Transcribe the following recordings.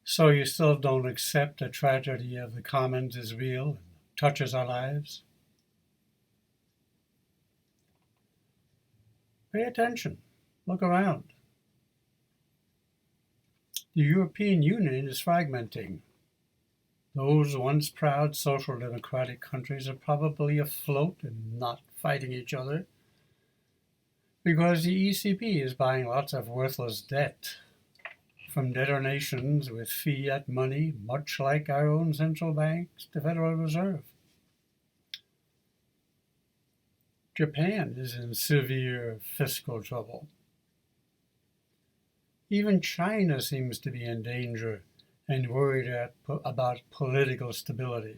So you still don't accept the tragedy of the commons is real and touches our lives? Pay attention. Look around. The European Union is fragmenting. Those once proud social democratic countries are probably afloat and not fighting each other because the ECB is buying lots of worthless debt from debtor nations with fiat money, much like our own central bank, the Federal Reserve. Japan is in severe fiscal trouble. Even China seems to be in danger and worried about political stability.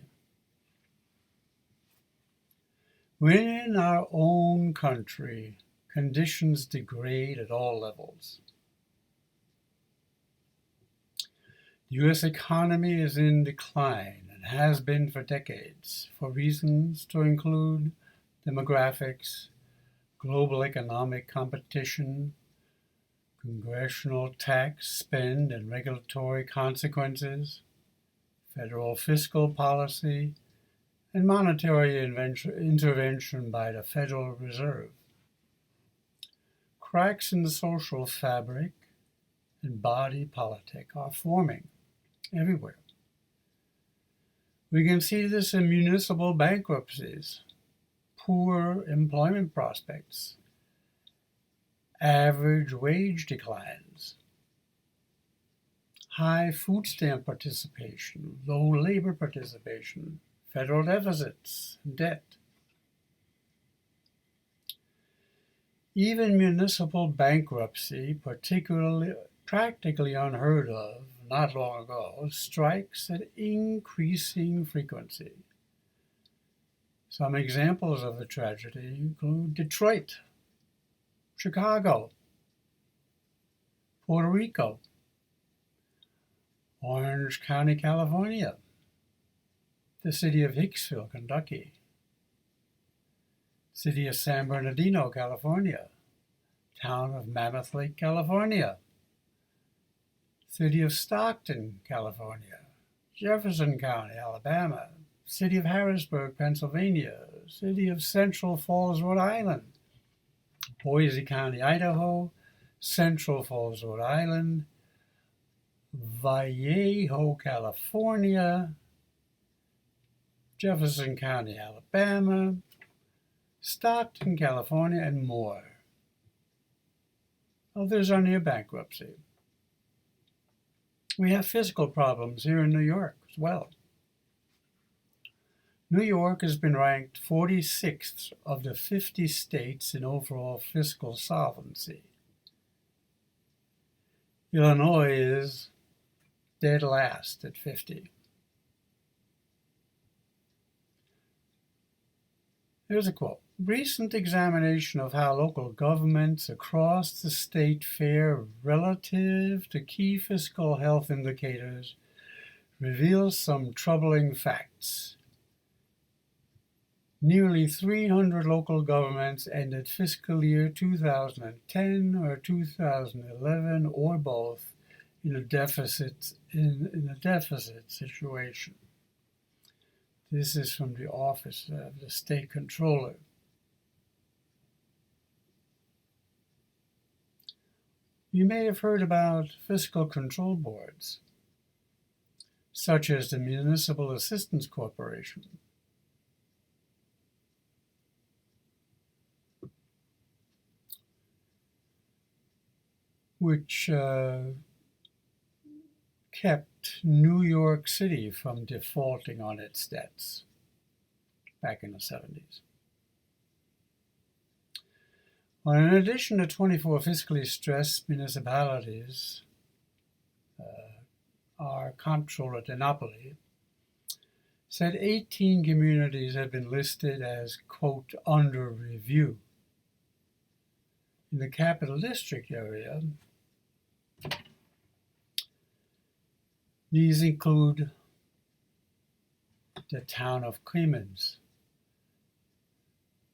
Within our own country, conditions degrade at all levels. The U.S. economy is in decline and has been for decades, for reasons to include demographics, global economic competition, congressional tax, spend, and regulatory consequences, federal fiscal policy, and monetary intervention by the Federal Reserve. Cracks in the social fabric and body politic are forming everywhere. We can see this in municipal bankruptcies, poor employment prospects, average wage declines, high food stamp participation, low labor participation, federal deficits, and debt. Even municipal bankruptcy, practically unheard of not long ago, strikes at increasing frequency. Some examples of the tragedy include Detroit, Chicago, Puerto Rico, Orange County, California, the city of Hicksville, Kentucky, city of San Bernardino, California, town of Mammoth Lake, California, city of Stockton, California, Jefferson County, Alabama, city of Harrisburg, Pennsylvania, city of Central Falls, Rhode Island, Boise County, Idaho, Central Falls, Rhode Island, Vallejo, California, Jefferson County, Alabama, Stockton, California, and more. Others are near bankruptcy. We have fiscal problems here in New York as well. New York has been ranked 46th of the 50 states in overall fiscal solvency. Illinois is dead last at 50. Here's a quote. Recent examination of how local governments across the state fare relative to key fiscal health indicators reveals some troubling facts. Nearly 300 local governments ended fiscal year 2010 or 2011 or both in a deficit situation. This is from the Office of the State Controller. You may have heard about fiscal control boards, such as the Municipal Assistance Corporation. Which kept New York City from defaulting on its debts back in the 70s. Well, in addition to 24 fiscally stressed municipalities, our comptroller de Napoli said 18 communities have been listed as, quote, under review. In the Capital District area, these include the town of Clemens,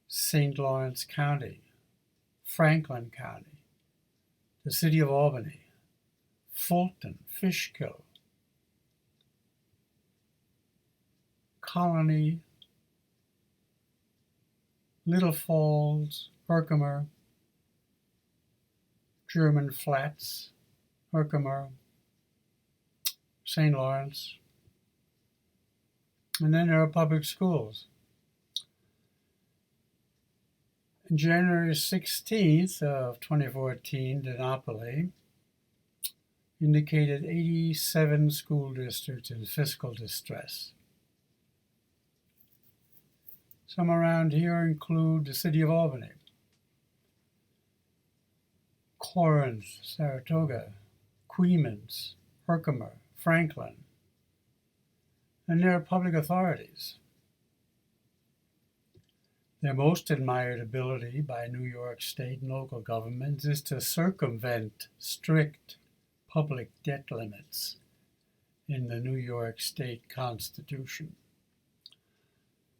St. Lawrence County, Franklin County, the City of Albany, Fulton, Fishkill, Colony, Little Falls, Herkimer, German Flats, Herkimer, St. Lawrence, and then there are public schools. On January 16th of 2014, Dinopoly indicated 87 school districts in fiscal distress. Some around here include the City of Albany, Corinth, Saratoga, Queens, Herkimer, Franklin, and their public authorities. Their most admired ability by New York state and local governments is to circumvent strict public debt limits in the New York State Constitution.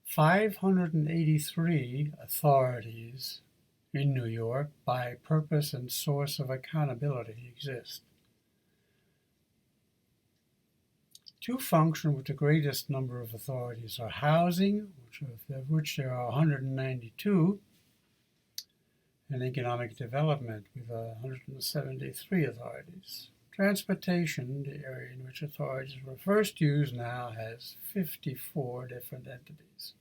583 authorities in New York by purpose and source of accountability exist. Two function with the greatest number of authorities are housing, of which there are 192, and economic development with 173 authorities. Transportation, the area in which authorities were first used, now has 54 different entities.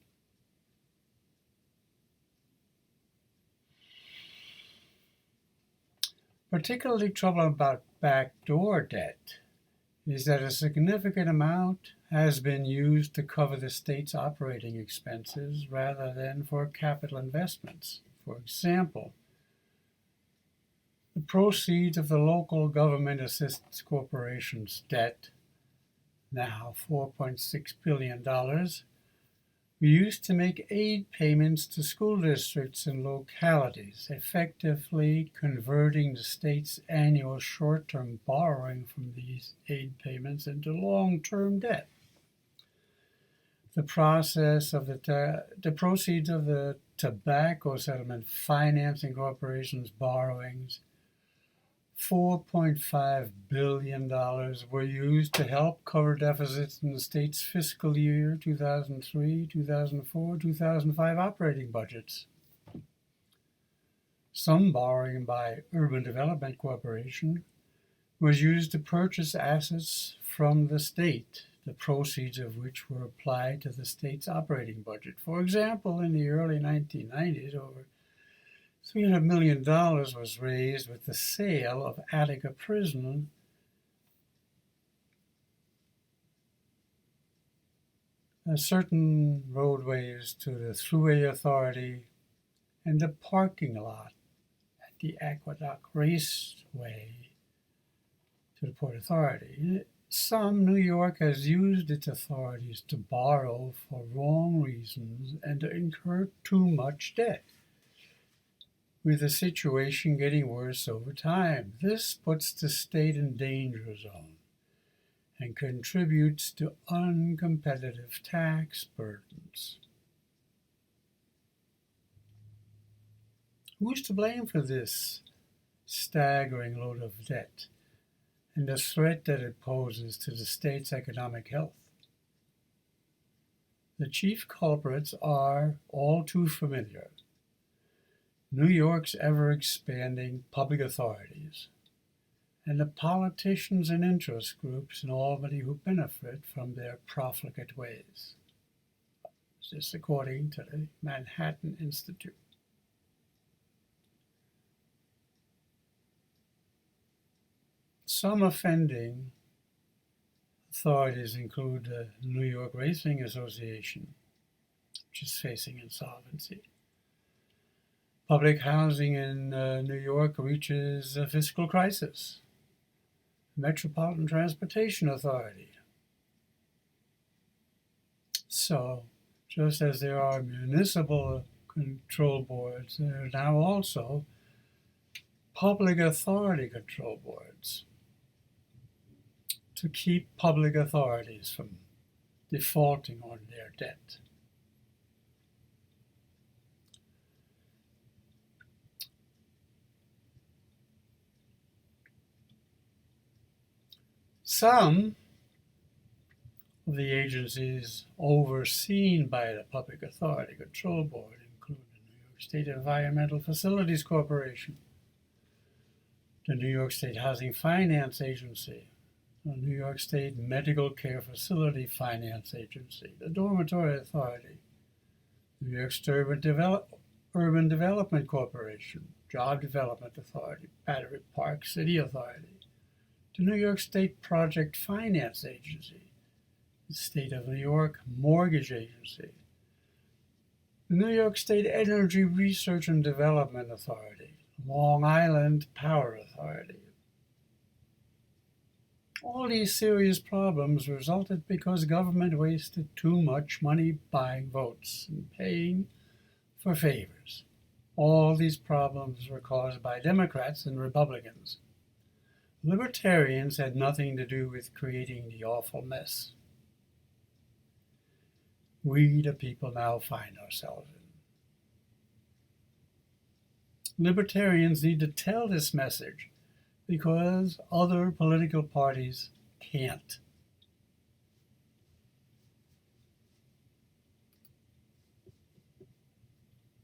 Particularly troubling about backdoor debt is that a significant amount has been used to cover the state's operating expenses rather than for capital investments. For example, the proceeds of the local government assistance corporation's debt, now $4.6 billion, were used to make aid payments to school districts and localities, effectively converting the state's annual short-term borrowing from these aid payments into long-term debt. The process of the proceeds of the Tobacco Settlement Financing Corporation's borrowings, $4.5 billion, were used to help cover deficits in the state's fiscal year 2003, 2004, 2005 operating budgets. Some borrowing by Urban Development Corporation was used to purchase assets from the state, the proceeds of which were applied to the state's operating budget. For example, in the early 1990s, over $300 million was raised with the sale of Attica Prison certain roadways to the Thruway Authority and the parking lot at the Aqueduct Raceway to the Port Authority. Some New York has used its authorities to borrow for wrong reasons and to incur too much debt, with the situation getting worse over time. This puts the state in danger zone and contributes to uncompetitive tax burdens. Who's to blame for this staggering load of debt and the threat that it poses to the state's economic health? The chief culprits are all too familiar: New York's ever-expanding public authorities and the politicians and interest groups in Albany who benefit from their profligate ways. This according to the Manhattan Institute. Some offending authorities include the New York Racing Association, which is facing insolvency. Public housing in New York reaches a fiscal crisis. Metropolitan Transportation Authority. So, just as there are municipal control boards, there are now also public authority control boards to keep public authorities from defaulting on their debt. Some of the agencies overseen by the Public Authority Control Board include the New York State Environmental Facilities Corporation, the New York State Housing Finance Agency, the New York State Medical Care Facility Finance Agency, the Dormitory Authority, New York State Urban Development Corporation, Job Development Authority, Battery Park City Authority, the New York State Project Finance Agency, the State of New York Mortgage Agency, the New York State Energy Research and Development Authority, Long Island Power Authority. All these serious problems resulted because government wasted too much money buying votes and paying for favors. All these problems were caused by Democrats and Republicans. Libertarians had nothing to do with creating the awful mess we, the people, now find ourselves in. Libertarians need to tell this message because other political parties can't.